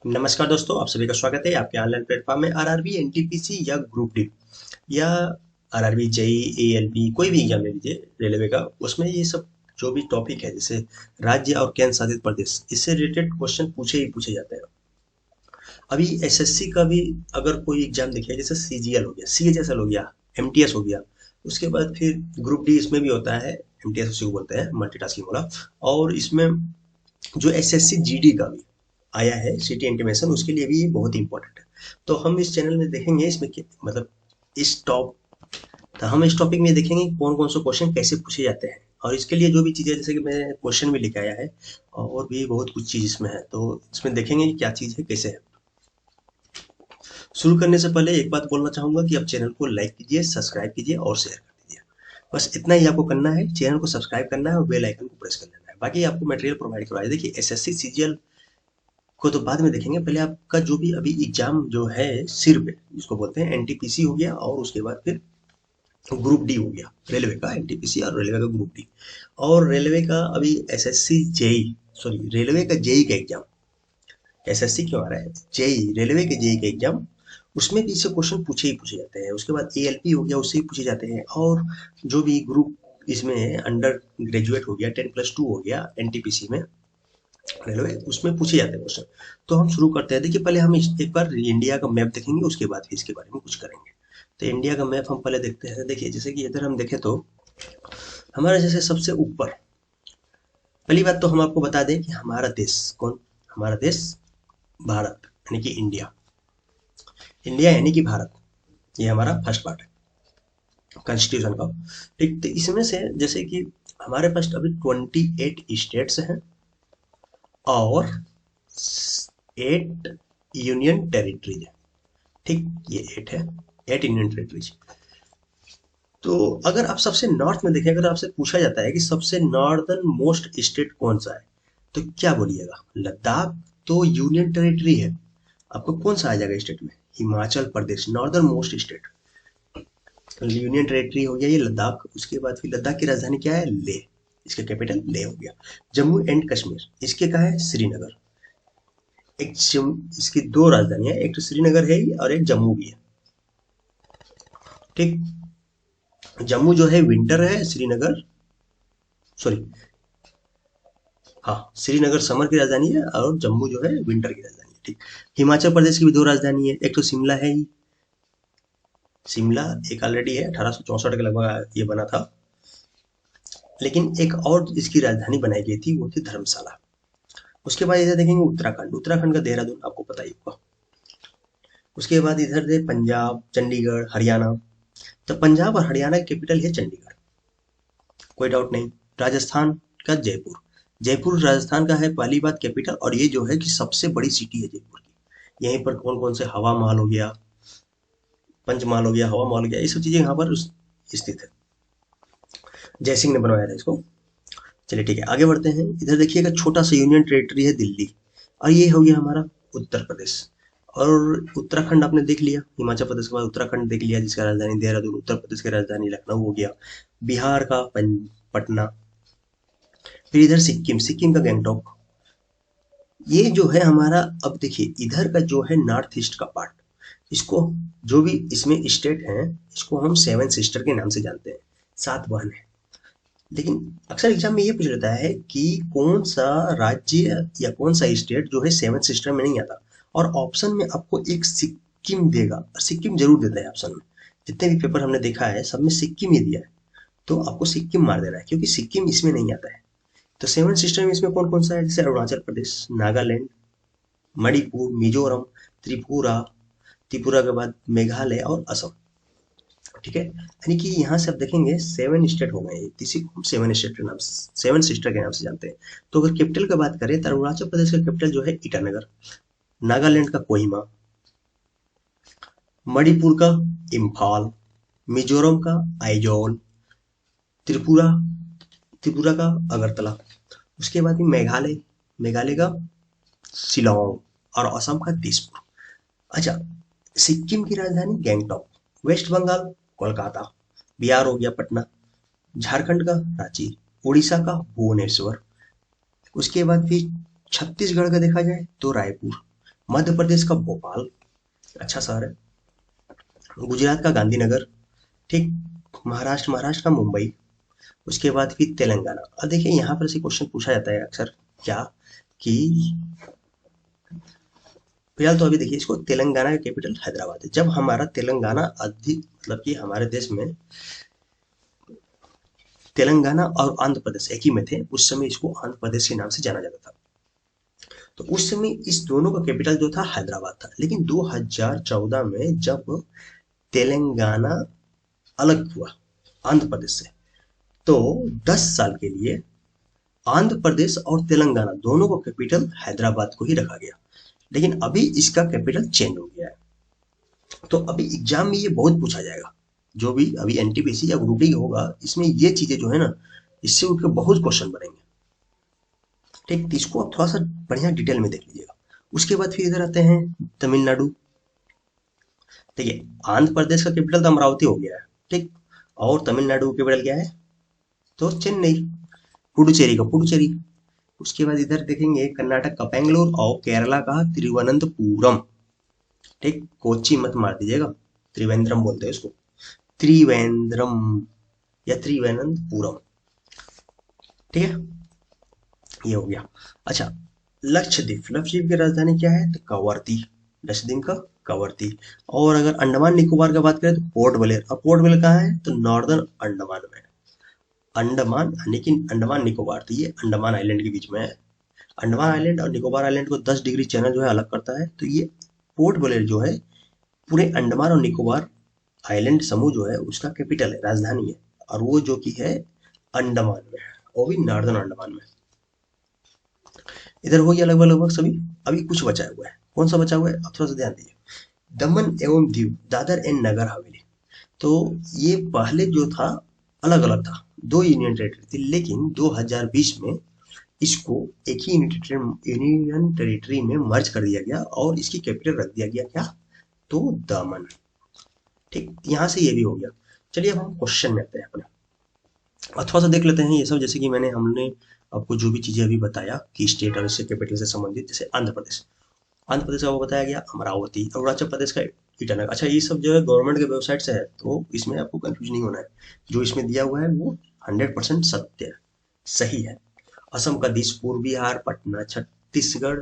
नमस्कार दोस्तों, आप सभी का स्वागत है आपके ऑनलाइन प्लेटफॉर्म में। आरआरबी, एनटीपीसी या ग्रुप डी या आरआरबी, जेई, एएलपी, कोई भी एग्जाम ले लीजिए रेलवे का, उसमें ये सब जो भी टॉपिक है, जैसे राज्य और केंद्र शासित प्रदेश, इससे रिलेटेड क्वेश्चन पूछे ही पूछे जाते हैं। अभी एसएससी का भी अगर कोई एग्जाम देखिए, जैसे सीजीएल हो गया, सीएचएसएल हो गया, एमटीएस हो गया, उसके बाद फिर ग्रुप डी इसमें भी होता है, एमटीएस उसी को बोलते हैं, मल्टीटास्किंग वाला। और इसमें जो एसएससी जीडी का भी आया है, सिटी इंटीमेशन, उसके लिए भी ये बहुत इंपॉर्टेंट है। तो हम इस चैनल में देखेंगे इसमें मतलब इस टॉप तो हम इस टॉपिक में देखेंगे कौन कौन से क्वेश्चन कैसे पूछे जाते हैं, और इसके लिए जो भी चीज़ें, जैसे कि मैं क्वेश्चन भी लेके आया है और भी बहुत कुछ चीज़ इसमें है, तो इसमें देखेंगे कि क्या चीज़ है, कैसे है। शुरू करने से पहले एक बात बोलना चाहूंगा कि आप चैनल को लाइक कीजिए, सब्सक्राइब कीजिए और शेयर कर दीजिए। बस इतना ही आपको करना है, चैनल को सब्सक्राइब करना है और बेल आइकन को प्रेस कर लेना है। बाकी आपको मटेरियल प्रोवाइड करवाया। देखिए, एसएससी सीजीएल को तो बाद में देखेंगे, पहले आपका जो भी अभी एग्जाम जो है सिर पे, जिसको बोलते हैं एनटीपीसी हो गया, और उसके बाद फिर ग्रुप डी हो गया, रेलवे का एनटीपीसी और रेलवे का ग्रुप डी। और रेलवे का अभी एसएससी जेई, सॉरी, रेलवे का जेई का एग्जाम, एसएससी क्यों आ रहा है, जेई, रेलवे के जेई के एग्जाम, उसमें भी इससे क्वेश्चन पूछे ही पूछे जाते हैं। उसके बाद एएलपी हो गया, उससे ही पूछे जाते हैं। और जो भी ग्रुप इसमें अंडर ग्रेजुएट हो गया, 10+2 हो गया एनटीपीसी में, रेलवे, उसमें पूछे जाते हैं क्वेश्चन। तो हम शुरू करते हैं। देखिए, पहले हम एक बार इंडिया का मैप देखेंगे, उसके बाद फिर इसके बारे में कुछ करेंगे। तो इंडिया का मैप हम पहले देखते हैं। देखिए, जैसे कि इधर हम देखें तो हमारा जैसे सबसे ऊपर, पहली बात तो हम आपको बता दें कि हमारा देश कौन, हमारा देश भारत, यानी कि इंडिया। इंडिया यानी कि भारत, ये हमारा फर्स्ट पार्ट है कॉन्स्टिट्यूशन का। ठीक, तो इसमें से जैसे कि हमारे पास अभी 28 स्टेट्स हैं और 8 यूनियन टेरिटरीज है। ठीक, ये 8 है, 8 यूनियन टेरिटरीज। तो अगर आप सबसे नॉर्थ में देखें, अगर आपसे पूछा जाता है कि सबसे नॉर्दर्न मोस्ट स्टेट कौन सा है, तो क्या बोलिएगा? लद्दाख तो यूनियन टेरिटरी है, आपको कौन सा आ जाएगा स्टेट में? Himachal Pradesh, northern most state, union territory हो गया ये लद्दाख। उसके बाद फिर लद्दाख की राजधानी क्या है? लेह, इसका कैपिटल लेह हो गया। जम्मू एंड कश्मीर, इसके कहा है? श्रीनगर। इसकी दो राजधानियां, एक तो श्रीनगर है ही और एक जम्मू भी है। ठीक, जम्मू जो है विंटर है, श्रीनगर, सॉरी, हाँ, श्रीनगर समर की राजधानी है और जम्मू जो है विंटर की राजधानी है। ठीक, हिमाचल प्रदेश की भी दो राजधानी है, एक तो शिमला है ही, शिमला एक ऑलरेडी है, 1864 के लगभग ये बना था, लेकिन एक और इसकी राजधानी बनाई गई थी, वो थी धर्मशाला। उसके बाद इधर देखेंगे उत्तराखंड, उत्तराखंड का देहरादून आपको पता ही होगा। उसके बाद इधर से पंजाब, चंडीगढ़, हरियाणा। तो पंजाब और हरियाणा की कैपिटल है चंडीगढ़, कोई डाउट नहीं। राजस्थान का जयपुर, जयपुर राजस्थान का है, पहली बात कैपिटल, और ये जो है कि सबसे बड़ी सिटी है जयपुर की। यहीं पर कौन कौन से हवा महल हो गया, पंचमहल हो गया, हवा महल हो गया, ये सब चीजें यहाँ पर स्थित है। जयसिंह ने बनवाया था इसको। चलिए ठीक है, आगे बढ़ते हैं। इधर देखिएगा छोटा सा यूनियन टेरिटरी है दिल्ली, और ये हो गया हमारा उत्तर प्रदेश। और उत्तराखंड आपने देख लिया, हिमाचल प्रदेश के बाद उत्तराखंड देख लिया, जिसका राजधानी देहरादून, उत्तर प्रदेश की राजधानी लखनऊ हो गया, बिहार का पटना। फिर इधर सिक्किम, सिक्किम का गैंगटॉक। ये जो है हमारा, अब देखिए इधर का जो है नॉर्थ ईस्ट का पार्ट, इसको, जो भी इसमें स्टेट हैं, इसको हम सेवन सिस्टर के नाम से जानते हैं, सात बहन है। लेकिन अक्सर एग्जाम में ये पूछ लेता है कि कौन सा राज्य या कौन सा स्टेट जो है सेवन सिस्टर में नहीं आता, और ऑप्शन में आपको एक सिक्किम देगा, सिक्किम जरूर देता है ऑप्शन में। जितने भी पेपर हमने देखा है सब में सिक्किम ही दिया है, तो आपको सिक्किम मार देना है, क्योंकि सिक्किम इसमें नहीं आता है। तो सेवन सिस्टर में इसमें कौन कौन सा है? जैसे अरुणाचल प्रदेश, नागालैंड, मणिपुर, मिजोरम, त्रिपुरा, त्रिपुरा के बाद मेघालय और असम। ठीक है, यानी कि यहाँ से आप देखेंगे 7 स्टेट हो गए, इसी को हम 7 स्टेट के नाम से, 7 सिस्टर के नाम से जानते हैं। तो अगर कैपिटल की बात करें तो अरुणाचल प्रदेश का कैपिटल जो है ईटानगर, नागालैंड का कोहिमा, मणिपुर का इम्फाल, मिजोरम का आइजोल, त्रिपुरा, त्रिपुरा का अगरतला। उसके बाद में मेघालय, मेघालय का शिलोंग, और असम का दिसपुर। अच्छा, सिक्किम की राजधानी गैंगटॉक, वेस्ट बंगाल कोलकाता, बिहार हो गया पटना, झारखंड का रांची, उड़ीसा का भुवनेश्वर। उसके बाद फिर छत्तीसगढ़ का देखा जाए तो रायपुर, मध्य प्रदेश का भोपाल, अच्छा शहर है। गुजरात का गांधीनगर, ठीक। महाराष्ट्र का मुंबई। उसके बाद फिर तेलंगाना। अब देखिए यहाँ पर से क्वेश्चन पूछा जाता है अक्सर, क्या कि फिलहाल तो अभी देखिए इसको, तेलंगाना का कैपिटल हैदराबाद है। जब हमारा तेलंगाना अधिक मतलब कि हमारे देश में तेलंगाना और आंध्र प्रदेश एक ही में थे, उस समय इसको आंध्र प्रदेश के नाम से जाना जाता था। तो उस समय इस दोनों का कैपिटल जो था हैदराबाद था, लेकिन 2014 में जब तेलंगाना अलग हुआ आंध्र प्रदेश से, तो 10 साल के लिए आंध्र प्रदेश और तेलंगाना दोनों का कैपिटल हैदराबाद को ही रखा गया। लेकिन अभी इसका कैपिटल चेंज हो गया है। तो अभी एग्जाम में ये बहुत पूछा जाएगा, जो भी अभी एनटीपीसी या ग्रुप डी होगा, इसमें ये चीजें जो है ना, इससे उठ के बहुत क्वेश्चन बनेंगे। ठीक, तो इसको आप थोड़ा सा बढ़िया डिटेल में देख लीजिएगा। उसके बाद फिर इधर आते हैं तमिलनाडु। देखिए आंध्र प्रदेश का कैपिटल तो अमरावती हो गया है, ठीक। और तमिलनाडु का कैपिटल क्या है, तो चेन्नई। पुडुचेरी। उसके बाद इधर देखेंगे कर्नाटक का बेंगलोर और केरला का तिरुवनंतपुरम। ठीक, कोच्चि मत मार दीजिएगा, त्रिवेंद्रम बोलते हैं उसको, त्रिवेंद्रम या त्रिवेनंतपुरम। ठीक है, ये हो गया। अच्छा, लक्षद्वीप की राजधानी क्या है, तो कवरती। लक्षद्वीप का कवरती। और अगर अंडमान निकोबार की बात करें तो पोर्ट ब्लेयर। अब पोर्ट ब्लेयर कहाँ है, तो नॉर्दर्न अंडमान में। अंडमान यानी कि अंडमान निकोबार, तो ये अंडमान आइलैंड के बीच में है। अंडमान आइलैंड और निकोबार आइलैंड को 10 डिग्री चैनल जो है अलग करता है। तो ये पोर्ट ब्लेयर जो है पूरे अंडमान और निकोबार आइलैंड समूह जो है उसका कैपिटल है, राजधानी है। और वो जो कि है अंडमान में, वो भी नॉर्दर्न अंडमान में। इधर हो गया लगभग लगभग सभी। अभी कुछ बचा हुआ है, कौन सा बचा हुआ है, आप थोड़ा सा ध्यान दीजिए। दमन एवं दीव, दादर एंड नगर हवेली। तो ये पहले जो था अलग अलग था, दो यूनियन टेरिटरी थी, लेकिन 2020 में इसको एक ही यूनियन टेरिटरी में मर्ज कर दिया गया और इसकी कैपिटल रख दिया गया क्या, तो दमन। ठीक, यहाँ से ये भी हो गया। चलिए अब हम क्वेश्चन में आते हैं अपने, और थोड़ा सा देख लेते हैं ये सब। जैसे कि हमने आपको जो भी चीजें अभी बताया कि स्टेट और इससे कैपिटल से संबंधित, जैसे आंध्र प्रदेश का वो बताया गया अमरावती, अरुणाचल प्रदेश का ईटानगर। अच्छा, ये सब जो है गवर्नमेंट के वेबसाइट से है, तो इसमें आपको कंफ्यूज नहीं होना है। जो इसमें दिया हुआ है वो 100% सत्य है, सही है। असम का दिसपुर, बिहार, पटना, छत्तीसगढ़,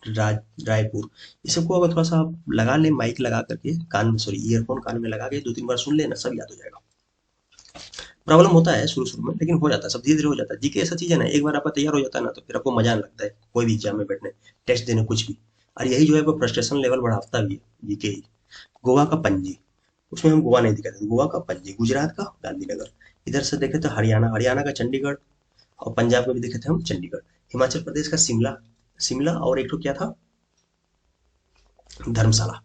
रायपुर। ये सबको अगर थोड़ा सा आप लगा लें, माइक लगा करके कान में, सॉरी ईयरफोन कान में लगा के 2-3 बार सुन लेना, सब याद हो जाएगा। प्रॉब्लम होता है शुरू शुरू में, लेकिन हो जाता है, सब धीरे धीरे हो जाता है। जीके ऐसा चीज है ना, एक बार आपका तैयार हो जाता है ना, तो फिर आपको मजा आने लगता है कोई भी एग्जाम में बैठने, टेस्ट देने, कुछ भी। और यही जो है वो फ्रस्ट्रेशन लेवल बढ़ाता भी है, जीके ही। गोवा का पणजी, उसमें हम गोवा नहीं दिखाते थे, गोवा का पणजी। गुजरात का गांधीनगर। इधर से देखे तो हरियाणा का चंडीगढ़। और पंजाब का भी देखे थे हम, चंडीगढ़। हिमाचल प्रदेश का शिमला, और एक तो क्या था, धर्मशाला।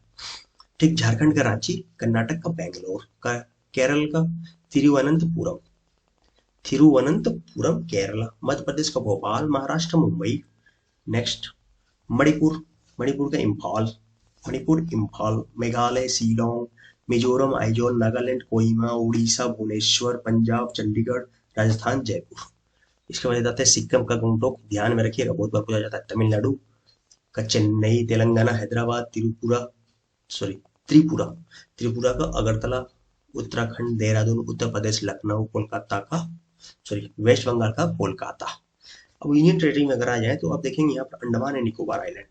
ठीक, झारखंड का रांची, कर्नाटक का बेंगलोर का, केरल का तिरुवनंतपुरम, केरला। मध्य प्रदेश का भोपाल, महाराष्ट्र मुंबई। नेक्स्ट, मणिपुर, मणिपुर इम्फाल, मेघालय शिलोंग, मिजोरम आइजोल, नागालैंड कोहिमा, उड़ीसा भुवनेश्वर, पंजाब चंडीगढ़, राजस्थान जयपुर। इसके बाद आते हैं सिक्किम का गंगटोक, ध्यान में रखिएगा बहुत बार पूछा जाता है। तमिलनाडु का चेन्नई, तेलंगाना हैदराबाद, सॉरी त्रिपुरा, का अगरतला, उत्तराखंड देहरादून, उत्तर प्रदेश लखनऊ, कोलकाता का, सॉरी वेस्ट बंगाल का कोलकाता। अब यूनियन टेरिटरी में अगर आ जाए तो आप देखेंगे यहाँ पर अंडमान एंड निकोबार आइलैंड।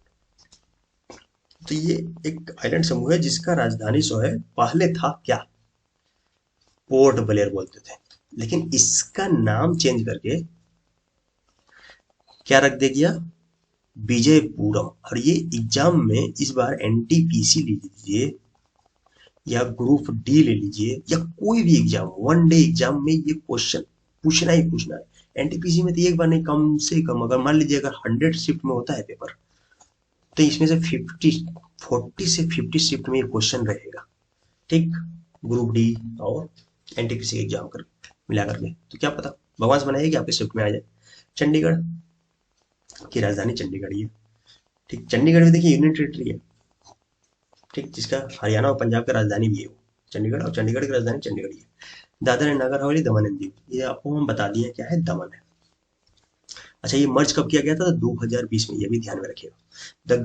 तो ये एक आइलैंड समूह है जिसका राजधानी जो है पहले था क्या, पोर्ट ब्लेयर बोलते थे, लेकिन इसका नाम चेंज करके क्या रख दिया गया, विजयपुरम। और ये एग्जाम में इस बार एनटीपीसी ले लीजिए या ग्रुप डी ले लीजिए या कोई भी एग्जाम, वन डे एग्जाम में ये क्वेश्चन पूछना ही पूछना है। एनटीपीसी में तो एक बार नहीं, कम से कम अगर मान लीजिए अगर 100 शिफ्ट में होता है पेपर, तो इसमें से 40 से 50 शिफ्ट में ये क्वेश्चन रहेगा। ठीक, ग्रुप डी और एनटीपीसी एग्जाम कर मिला करके, तो क्या पता भगवान से बनाइए कि आपके शिफ्ट में आ जाए। चंडीगढ़ की राजधानी चंडीगढ़ ही है। ठीक, चंडीगढ़ भी देखिए यूनियन टेरिटरी है, ठीक, जिसका हरियाणा और पंजाब का राजधानी भी है वो चंडीगढ़, और चंडीगढ़ की राजधानी चंडीगढ़ ही है। Dadar and Nagar Haveli, Daman and Diu, ये आपको हम बता दिए क्या है, दमन है। अच्छा, ये मर्ज कब किया गया था? 2020 में, ये भी ध्यान में रखिएगा। The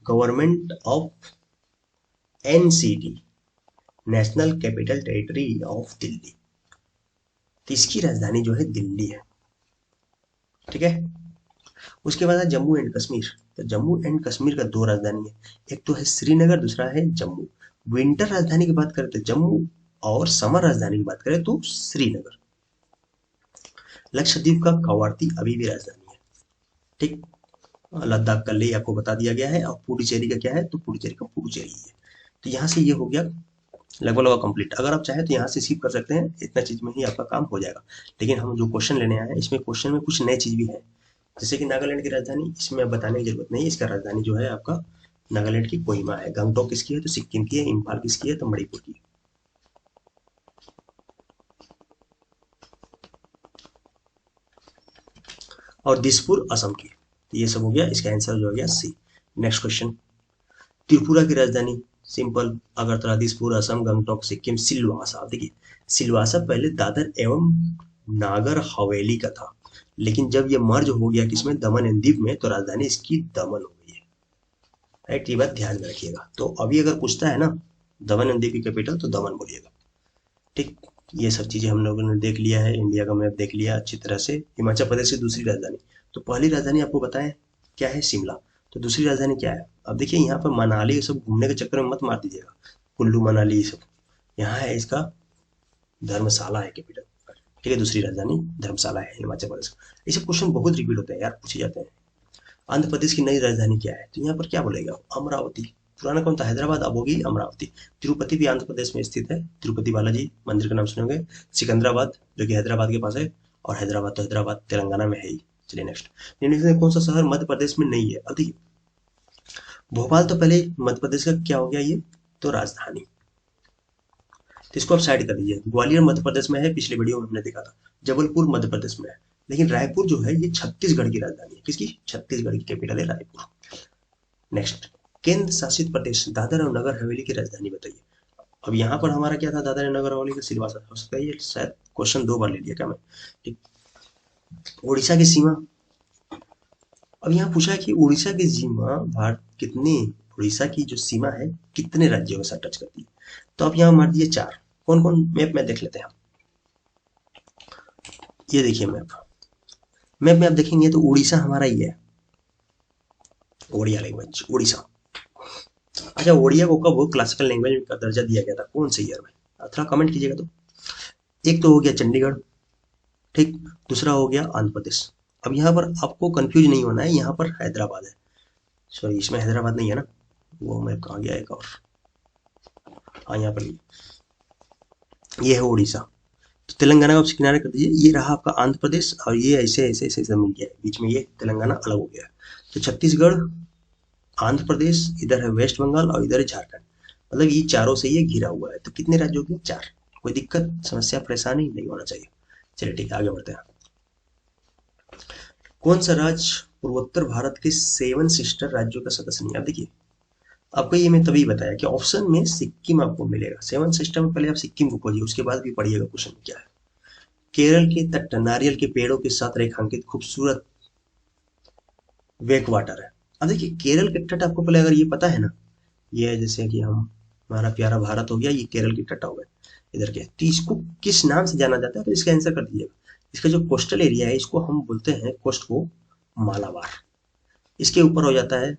government of NCT, national capital territory of Delhi, तो इसकी राजधानी जो है दिल्ली है। ठीक है। उसके बाद है जम्मू एंड कश्मीर। तो जम्मू एंड कश्मीर का दो राजधानी है, एक तो है श्रीनगर, दूसरा है जम्मू। विंटर राजधानी की बात करें तो जम्मू, और समर राजधानी की बात करें तो श्रीनगर। लक्षद्वीप का कवारती अभी भी राजधानी है। ठीक। लद्दाख का ले आपको बता दिया गया है, और पुडुचेरी का क्या है? तो पुडुचेरी का पुडुचेरी है। तो यहाँ से ये हो गया लगभग लगभग कंप्लीट। अगर आप चाहें तो यहाँ से स्किप कर सकते हैं, इतना चीज में ही आपका काम हो जाएगा। लेकिन हम जो क्वेश्चन लेने आए हैं, इसमें क्वेश्चन में कुछ नई चीज भी है। जैसे कि नागालैंड की राजधानी, इसमें अब बताने की जरूरत नहीं है। इसका राजधानी जो है आपका नागालैंड की कोहिमा है। गंगटोक किसकी है? तो सिक्किम की है। इम्फाल किसकी है? तो मणिपुर की। और दिसपुर असम की। तो ये सब हो गया, इसका आंसर जो हो गया सी। नेक्स्ट क्वेश्चन, त्रिपुरा की राजधानी, सिंपल, अगरतला, दिसपुर, असम, गंगटोक, सिक्किम, सिलवासा। अब देखिए, सिलवासा पहले दादर एवं नागर हवेली का था, लेकिन जब ये मर्ज हो गया किसमें? दमन एंड दीव में, तो राजधानी इसकी दमन हो गई है। राइट, ये बात ध्यान में रखिएगा। तो अभी अगर पूछता है ना दमन एंड दीव की कैपिटल, तो दमन बोलिएगा। ठीक। ये सब चीजें हम लोगों ने देख लिया है, इंडिया का मैप देख लिया अच्छी तरह से। हिमाचल प्रदेश की दूसरी राजधानी, तो पहली राजधानी आपको बताएं क्या है? शिमला। तो दूसरी राजधानी क्या है? अब देखिए, यहाँ पर मनाली ये सब घूमने के चक्कर में मत मार दीजिएगा, कुल्लू मनाली ये सब। यहाँ है इसका धर्मशाला है कैपिटल। ठीक है, दूसरी राजधानी धर्मशाला है हिमाचल प्रदेश का। ये सब क्वेश्चन बहुत रिपीट होते हैं यार, पूछे जाते हैं। आंध्र प्रदेश की नई राजधानी क्या है? तो यहाँ पर क्या बोलेगा? अमरावती। पुराना कौन था? हैदराबाद, अब होगी अमरावती। तिरुपति भी आंध्र प्रदेश में स्थित है, तिरुपति बालाजी मंदिर का नाम सुने होंगे। सिकंदराबाद जो कि हैदराबाद के पास है, और हैदराबाद तो हैदराबाद तेलंगाना में है ही। चलिए नेक्स्ट, निम्नलिखित में कौन सा शहर मध्य प्रदेश में नहीं है? अब देखिए, भोपाल तो पहले मध्य प्रदेश का क्या हो गया ये? तो राजधानी। तो इसको आप साइड कर दीजिए। ग्वालियर मध्य प्रदेश में है, पिछले वीडियो में हमने देखा था। जबलपुर मध्य प्रदेश में है, लेकिन रायपुर जो है ये छत्तीसगढ़ की राजधानी है। किसकी? छत्तीसगढ़ की कैपिटल है रायपुर। नेक्स्ट, केंद्र शासित प्रदेश दादर और नगर हवेली की राजधानी बताइए। अब यहाँ पर हमारा क्या था? दादर और नगर हवेली का सिलवासा। हो सकता है ये शायद क्वेश्चन दो बार ले लिया क्या मैं। ठीक। उड़ीसा की सीमा, अब यहाँ पूछा है कि उड़ीसा की सीमा भारत कितनी, उड़ीसा की जो सीमा है कितने राज्यों के साथ टच करती है? तो आप यहाँ मार दिए चार। कौन कौन? मैप में देख लेते हैं हम। ये देखिए मैप, मैप में आप देखेंगे तो उड़ीसा हमारा ही है, ओडिया लैंग्वेज उड़ीसा। अच्छा, ओडिया को कब क्लासिकल लैंग्वेज का दर्जा दिया गया था? कौन से ईयर में? आप थोड़ा कमेंट कीजिएगा। तो एक तो हो गया चंडीगढ़, ठीक। दूसरा हो गया आंध्र प्रदेश। अब यहाँ पर आपको कंफ्यूज नहीं होना है, यहाँ पर हैदराबाद है। सॉरी, इसमें हैदराबाद नहीं है ना, वो मैप कहाँ गया एक और। हाँ, यहाँ पर ये है उड़ीसा। तो तेलंगाना को आप किनारे कर दीजिए। ये रहा आपका आंध्र प्रदेश, और ये ऐसे ऐसे ऐसे ऐसे मिल गया है, बीच में ये तेलंगाना अलग हो गया है। तो छत्तीसगढ़, आंध्र प्रदेश, इधर है वेस्ट बंगाल, और इधर है झारखंड। मतलब ये चारों से ये घिरा हुआ है। तो कितने राज्य हो गए? चार। कोई दिक्कत, समस्या, परेशानी नहीं होना चाहिए। चलिए ठीक है, आगे बढ़ते हैं। कौन सा राज्य पूर्वोत्तर भारत के सेवन सिस्टर राज्यों का सदस्य नहीं है? अब देखिए, आपको ये मैं तभी बताया कि ऑप्शन में सिक्किम आपको मिलेगा। सेवन सिस्टर में पहले आप सिक्किम को खोजिए, उसके बाद भी पढ़िएगा क्वेश्चन में क्या है। केरल के तट नारियल के पेड़ों के साथ रेखांकित खूबसूरत वेक वाटर है। अब देखिए, केरल के तट आपको पहले अगर ये पता है ना, ये है जैसे कि हम, हमारा प्यारा भारत हो गया, ये केरल के तट हो गए इधर के। तो इसको किस नाम से जाना जाता है? तो इसका आंसर कर दीजिएगा। इसका जो कोस्टल एरिया है, इसको हम बोलते हैं कोस्ट को मालाबार। इसके ऊपर हो जाता है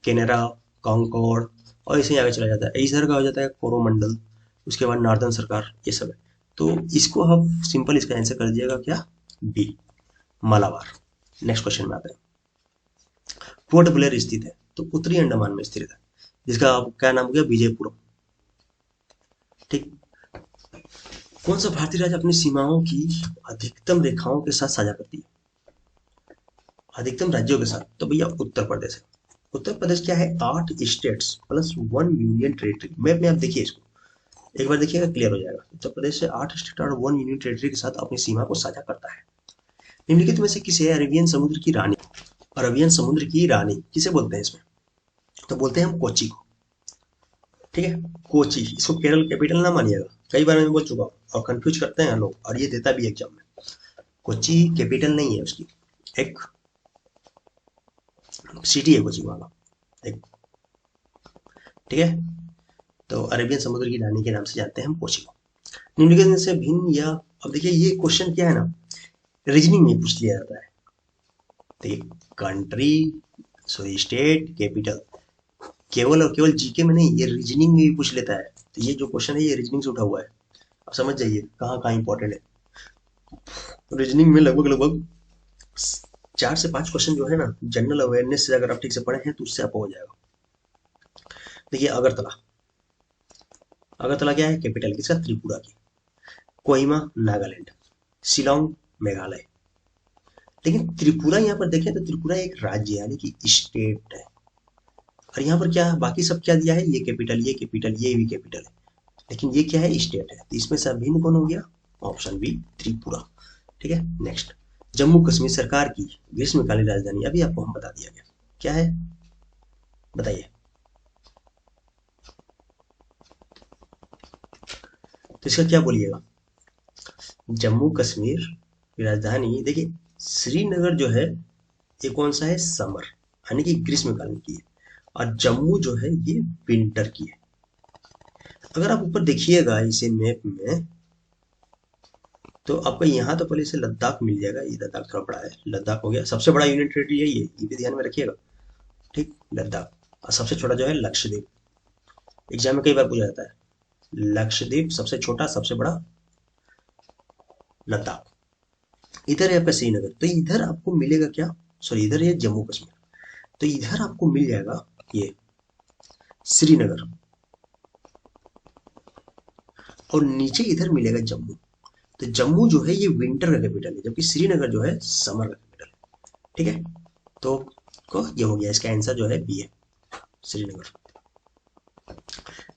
केनेरा, कॉन्कॉर्ड, और ऐसे ही आगे चला जाता है। इधर का हो जाता है कोरोमंडल, उसके बाद नॉर्दर्न सरकार, ये सब है। तो इसको आप सिंपल इसका आंसर कर दीजिएगा क्या? बी, मालाबार। नेक्स्ट क्वेश्चन में आते हैं। पोर्ट ब्लेयर स्थित है, तो उत्तरी अंडमान में स्थित है, जिसका क्या नाम हो गया? विजयपुरम। ठीक। कौन सा भारतीय राज्य अपनी सीमाओं की अधिकतम रेखाओं के साथ साझा करती है? अधिकतम राज्यों के साथ, तो भैया उत्तर प्रदेश है। उत्तर प्रदेश क्या है? 8 states plus 1 union territory. Map में आप देखिए इसको, एक बार देखिएगा क्लियर हो जाएगा। उत्तर प्रदेश से 8 स्टेट और 1 यूनियन टेरिटरी के साथ अपनी सीमा को साझा करता है। निम्नलिखित में से किसे अरेबियन समुद्र की रानी, अरबियन समुद्र की रानी किसे बोलते हैं इसमें? तो बोलते हैं हम कोची को। ठीक है, कोची। इसको केरल कैपिटल ना मानिएगा, कई बार मैं बोल चुका हूँ, और कंफ्यूज करते हैं लोग, और ये देता भी एग्जाम में। कोची कैपिटल नहीं है उसकी, एक सिटी है कोची वहाँ का एक, ठीक है। तो अरेबियन समुद्र की रानी के नाम से जानते हैं हम कोची को। निम्नलिखित में से भिन्न या, अब देखिए ये क्वेश्चन क्या है ना, रीजनिंग में पूछ लिया जाता है। देखिए कंट्री, सॉरी स्टेट, कैपिटल, केवल और केवल जीके में नहीं, ये रीजनिंग में भी पूछ लेता है। तो ये जो क्वेश्चन है ये रीजनिंग से उठा हुआ है। अब समझ जाइए कहाँ कहाँ इंपॉर्टेंट है। रीजनिंग में लगभग लगभग 4 से 5 क्वेश्चन जो है ना, जनरल अवेयरनेस से अगर आप ठीक से पढ़े हैं तो उससे आपको हो जाएगा। देखिए अगरतला, अगरतला क्या है, कैपिटल किसका, त्रिपुरा की। कोहिमा नागालैंड, शिलोंग मेघालय। लेकिन त्रिपुरा यहाँ पर देखें तो त्रिपुरा एक राज्य यानी कि स्टेट है। और यहाँ पर क्या है, बाकी सब क्या दिया है, ये कैपिटल, ये कैपिटल, ये भी कैपिटल है, लेकिन ये क्या है, स्टेट है। तो इसमें से भिन्न कौन हो गया, ऑप्शन बी त्रिपुरा। ठीक है। नेक्स्ट, जम्मू कश्मीर सरकार की ग्रीष्मकालीन राजधानी, अभी आपको हम बता दिया गया क्या है, बताइए। तो इसका क्या बोलिएगा, जम्मू कश्मीर की राजधानी, देखिए श्रीनगर जो है ये कौन सा है, समर यानी कि ग्रीष्मकालीन की है, और जम्मू जो है ये विंटर की है। अगर आप ऊपर देखिएगा इसे मैप में, तो आपको यहाँ तो पहले से लद्दाख मिल जाएगा, ये लद्दाख थोड़ा बड़ा है, लद्दाख हो गया, सबसे बड़ा यूनियन टेरिटरी है ये भी ध्यान में रखिएगा, ठीक, लद्दाख। और सबसे छोटा जो है लक्षद्वीप, एग्जाम में कई बार पूछा जाता है, लक्षद्वीप सबसे छोटा, सबसे बड़ा लद्दाख। इधर है आपका श्रीनगर, तो इधर आपको मिलेगा क्या, सॉरी इधर है जम्मू कश्मीर, तो इधर आपको मिल जाएगा ये श्रीनगर, और नीचे इधर मिलेगा जम्मू। तो जम्मू जो है ये विंटर का कैपिटल है, जबकि श्रीनगर जो है समर का कैपिटल है। ठीक है। तो को ये हो गया, इसका आंसर जो है बी है, श्रीनगर।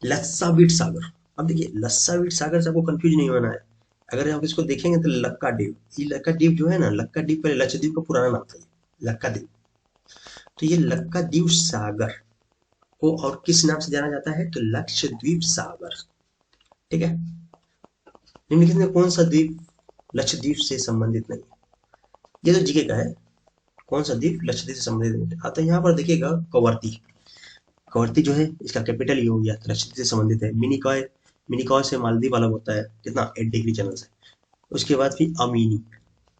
लस्साबीट सागर, अब देखिए लस्साबीट सागर से आपको कंफ्यूज नहीं होना है। अगर आप इसको देखेंगे तो लक्का द्वीप, ये लक्का द्वीप जो है ना, लक्का द्वीप पहले लक्षद्वीप का पुराना नाम था ये लक्का द्वीप। तो ये लक्का द्वीप सागर को और किस नाम से जाना जाता है, तो लक्षद्वीप सागर। ठीक है। निम्नलिखित में कौन सा द्वीप लक्षद्वीप से संबंधित नहीं है, ये तो जीके का है, कौन सा द्वीप लक्षद्वीप से संबंधित नहीं है। आता यहाँ पर देखिएगा कवरती, कवरती जो है इसका कैपिटल ये हो गया, तो लक्षद्वीप से संबंधित है। मिनिकॉय, मिनिकॉय से मालदीव अलग होता है कितना, 8 डिग्री चैनल से। उसके बाद फिर अमीनी,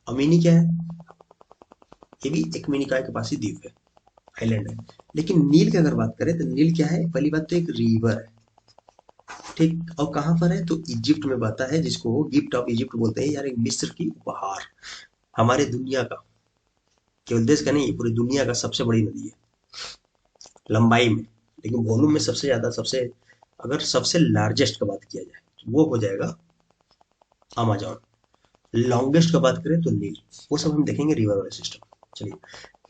अमीनी क्या है, ये भी एक मिनिकॉय के पास ही द्वीप है, आइलैंड है। लेकिन नील की अगर बात करें तो नील क्या है, पहली बात तो एक रिवर है, ठीक, और कहाँ पर है, तो इजिप्ट में बहता है, जिसको गिफ्ट ऑफ इजिप्ट बोलते हैं, यार एक मिस्र की उपहार। हमारे दुनिया का, केवल देश का नहीं, पूरी दुनिया का सबसे बड़ी नदी है लंबाई में, लेकिन वॉल्यूम में सबसे ज्यादा, सबसे, अगर सबसे लार्जेस्ट का बात किया जाए तो वो हो जाएगा अमेजोन। लॉन्गेस्ट का बात करें तो नील, वो सब हम देखेंगे रिवर वाले सिस्टम। चलिए,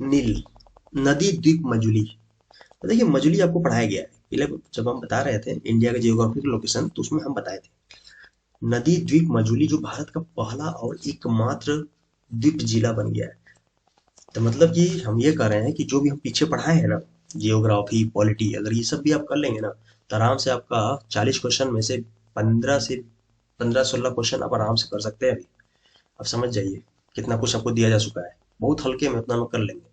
नील नदी द्वीप मजुली, तो देखिए मजुली आपको पढ़ाया गया है पहले, जब हम बता रहे थे इंडिया के जियोग्राफिकल लोकेशन, तो उसमें हम बताए थे नदी द्वीप मजुली जो भारत का पहला और एकमात्र द्वीप जिला बन गया है। तो मतलब कि हम ये कर रहे हैं कि जो भी हम पीछे पढ़ाए हैं ना, जियोग्राफी, पॉलिटी, अगर ये सब भी आप कर लेंगे ना, तो आराम से आपका 40 क्वेश्चन में से 15 क्वेश्चन आप आराम से कर सकते हैं अभी। आप समझ जाइए कितना कुछ आपको दिया जा चुका है, बहुत हल्के में उतना हम कर लेंगे।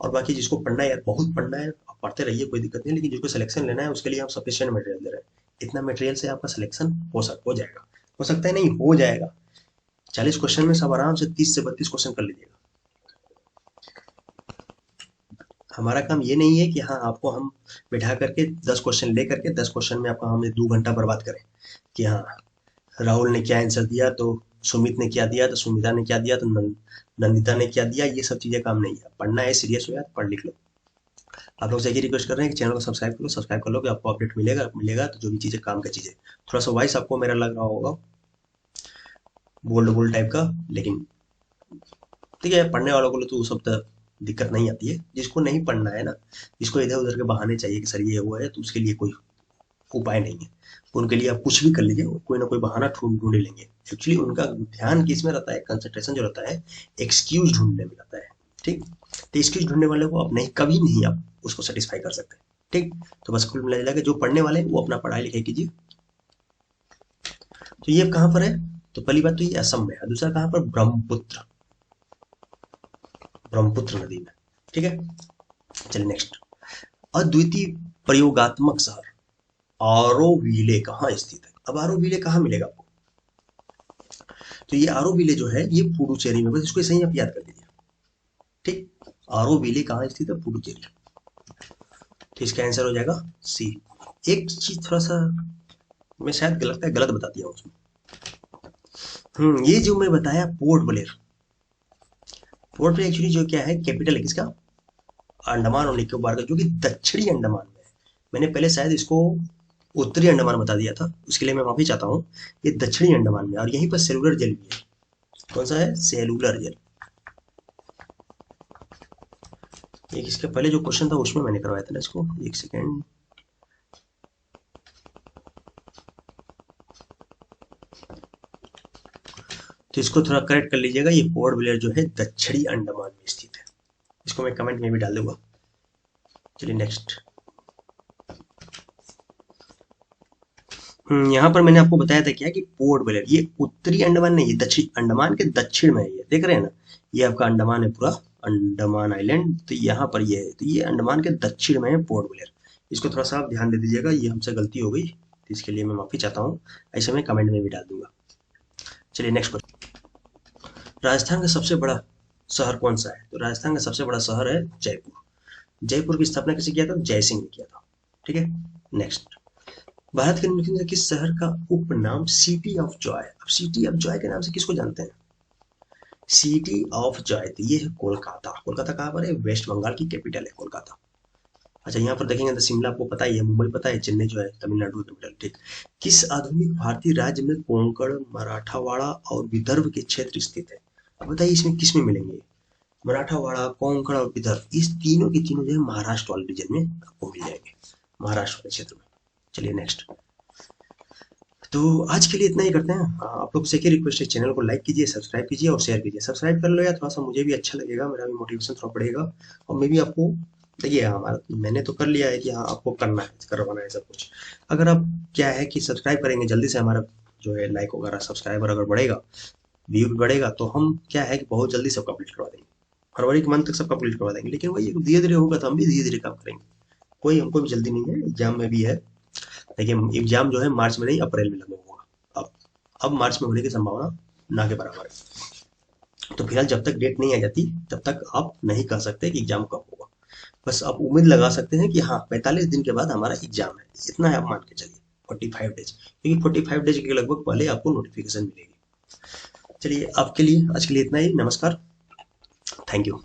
और बाकी जिसको पढ़ना है यार, बहुत पढ़ना है, आप पढ़ते रहिए, कोई दिक्कत नहीं, लेकिन जिसको सिलेक्शन लेना है उसके लिए हम सफिशिएंट मटेरियल दे रहे हैं। इतना मटेरियल से आपका सिलेक्शन हो जाएगा, हो सकता है नहीं, हो जाएगा। 40 क्वेश्चन में सब आराम से 30 से 32 क्वेश्चन कर लीजिएगा। हमारा काम ये नहीं है कि हाँ आपको हम बिठा करके 10 क्वेश्चन ले करके 10 क्वेश्चन में आपका हमें 2 घंटा बर्बाद करें कि हाँ राहुल ने क्या आंसर दिया, तो सुमित ने क्या दिया, तो सुमिता ने क्या दिया, तो नंदिता ने क्या दिया, ये सब चीजें काम नहीं है। पढ़ना है, सीरियस हो यार, पढ़ लिख लो। आप लोग से यही रिक्वेस्ट कर रहे हैं कि चैनल को सब्सक्राइब करो, सब्सक्राइब कर लो कि आपको अपडेट मिलेगा, मिलेगा तो जो भी चीजें काम का चीजें। थोड़ा सा वॉइस आपको मेरा लग रहा होगा बोल्ड बोल्ड टाइप का, लेकिन ठीक है, पढ़ने वालों को तो वो सब तो दिक्कत नहीं आती है। जिसको नहीं पढ़ना है ना, जिसको इधर उधर के बहाने चाहिए कि सर ये हुआ है, तो उसके लिए कोई उपाय नहीं है। उनके लिए आप कुछ भी कर लीजिए, कोई ना कोई बहाना ढूंढ ही लेंगे। एक्चुअली उनका ध्यान किस में रहता है, कंसंट्रेशन जो रहता है एक्सक्यूज ढूंढने में रहता है। ठीक, तो एक्सक्यूज ढूंढने वाले को आप नहीं, कभी नहीं आप उसको सेटिस्फाई कर सकते। ठीक, तो बस कुल मिला के जो पढ़ने वाले हैं वो अपना पढ़ाई लिखाई कीजिए। तो ये कहाँ पर है, तो पहली बात तो ये असम में है, दूसरा कहाँ पर, ब्रह्मपुत्र, ब्रह्मपुत्र नदी में। ठीक है, चलिए नेक्स्ट। अद्वितीय प्रयोगात्मक शहर आरोविले कहाँ स्थित है? अब आरोविले कहाँ मिलेगा आपको? तो ये आरोविले जो है ये पुडुचेरी में, बस इसको सही आप याद कर लीजिए। ठीक, आरोविले कहाँ स्थित है? पुडुचेरी। तो इसका आंसर हो जाएगा सी। एक चीज थोड़ा सा मैं शायद लगता है गलत बता दिया हूँ उसमें। ये जो मैं बताया port Blair, port Blair actually जो क्या है, कैपिटल है किसका? अंडमान और निकोबार का, जो कि दक्षिणी अंडमान में है। मैंने पहले शायद इसको उत्तरी अंडमान बता दिया था, उसके लिए मैं माफी चाहता हूँ। ये दक्षिणी अंडमान में, और यहीं पर सेलुलर जेल भी है। कौन सा है? Cellular jail. एक इसके पहले जो क्वेश्चन था उसमें मैंने करवाया था ना इसको, एक सेकेंड। तो इसको थोड़ा करेक्ट कर लीजिएगा, ये पोर्ट ब्लेयर जो है दक्षिणी अंडमान में स्थित है। इसको मैं कमेंट में भी डाल दूंगा। चलिए नेक्स्ट। यहाँ पर मैंने आपको बताया था क्या कि पोर्ट ब्लेयर ये उत्तरी अंडमान नहीं है, दक्षिण अंडमान के दक्षिण में है। ये देख रहे हैं ना, ये आपका अंडमान है पूरा, अंडमान आइलैंड। तो यहाँ पर ये है, तो ये अंडमान के दक्षिण में है पोर्ट ब्लेयर। इसको थोड़ा सा आप ध्यान दे दीजिएगा, ये हमसे गलती हो गई, तो इसके लिए मैं माफी चाहता हूँ। ऐसे मैं कमेंट में भी डाल दूंगा। चलिए नेक्स्ट क्वेश्चन। राजस्थान का सबसे बड़ा शहर कौन सा है? तो राजस्थान का सबसे बड़ा शहर है जयपुर। जयपुर की स्थापना किसे किया था? जयसिंह ने किया था। ठीक है, नेक्स्ट। भारत के निम्नलिखित में से किस शहर का उपनाम सिटी ऑफ जॉय? अब सिटी ऑफ जॉय के नाम से किसको जानते हैं? सिटी ऑफ जॉय, तो ये है कोलकाता। कोलकाता कहाँ पर है? वेस्ट बंगाल की कैपिटल है कोलकाता। अच्छा, यहाँ पर देखेंगे तो शिमला आपको पता ही है, मुंबई पता है, चेन्नई जो है तमिलनाडु की कैपिटल। ठीक। किस आधुनिक भारतीय राज्य में कोंकण, मराठावाड़ा और विदर्भ के क्षेत्र स्थित है? अब बताइए इसमें किस में मिलेंगे? मराठावाड़ा, कोंकण और विदर्भ, इस तीनों के तीनों जो है महाराष्ट्र वाले रीजन में आपको मिल जाएंगे, महाराष्ट्र वाले क्षेत्र में। चलिए नेक्स्ट। तो आज के लिए इतना ही करते हैं। आप लोग से एक ही रिक्वेस्ट है, चैनल को लाइक कीजिए, सब्सक्राइब कीजिए और शेयर कीजिए। सब्सक्राइब कर लो या थोड़ा सा मुझे भी अच्छा लगेगा, मेरा भी मोटिवेशन थोड़ा बढ़ेगा। और मैं भी आपको, देखिए हमारा मैंने तो कर लिया है कि हाँ आपको करना है, करवाना है सब कुछ। अगर आप क्या है कि सब्सक्राइब करेंगे जल्दी से, हमारा जो है लाइक वगैरह सब्सक्राइबर अगर बढ़ेगा, व्यू भी बढ़ेगा, तो हम क्या है कि बहुत जल्दी सब कंप्लीट करवा देंगे। फरवरी के मंथ तक सब कंप्लीट करवा देंगे। लेकिन वही धीरे धीरे होगा, तो हम भी धीरे धीरे काम करेंगे। कोई हमको भी जल्दी नहीं है, एग्जाम में भी है। देखिए एग्जाम जो है मार्च में नहीं अप्रैल में लगभग होगा। अब मार्च में होने की संभावना ना के बराबर है। तो फिलहाल जब तक डेट नहीं आ जाती तब तक आप नहीं कह सकते कि एग्जाम कब होगा। बस आप उम्मीद लगा सकते हैं कि हाँ 45 दिन के बाद हमारा एग्जाम है, इतना है आप मान के चलिए। 45 डेज, क्योंकि 45 डेज के लगभग पहले आपको नोटिफिकेशन मिलेगी। चलिए आपके लिए आज के लिए इतना ही। नमस्कार, थैंक यू।